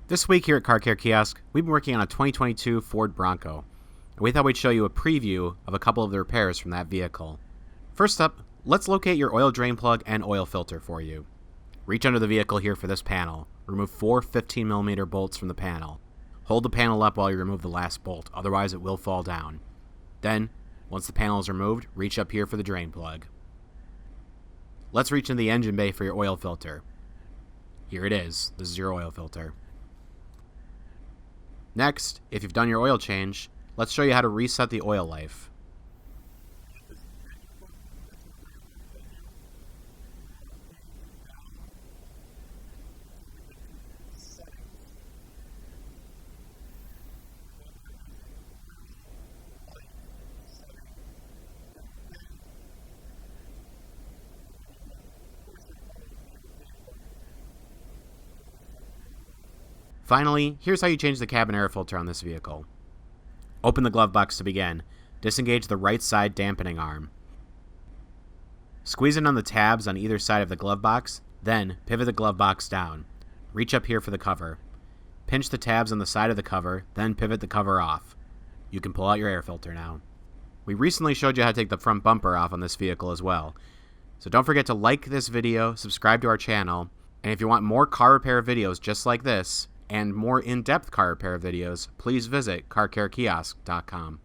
This week here at CarCareKiosk, we've been working on a 2022 Ford Bronco, and we thought we'd show you a preview of a couple of the repairs from that vehicle. First up, let's locate your oil drain plug and oil filter for you. Reach under the vehicle here for this panel. Remove 4 15mm bolts from the panel. Hold the panel up while you remove the last bolt, otherwise it will fall down. Then, once the panel is removed, reach up here for the drain plug. Let's reach into the engine bay for your oil filter. Here it is. This is your oil filter. Next, if you've done your oil change, let's show you how to reset the oil life. Finally, here's how you change the cabin air filter on this vehicle. Open the glove box to begin. Disengage the right side dampening arm. Squeeze in on the tabs on either side of the glove box, then pivot the glove box down. Reach up here for the cover. Pinch the tabs on the side of the cover, then pivot the cover off. You can pull out your air filter now. We recently showed you how to take the front bumper off on this vehicle as well. So don't forget to like this video, subscribe to our channel, and if you want more car repair videos just like this, and more in-depth car repair videos, please visit CarCareKiosk.com.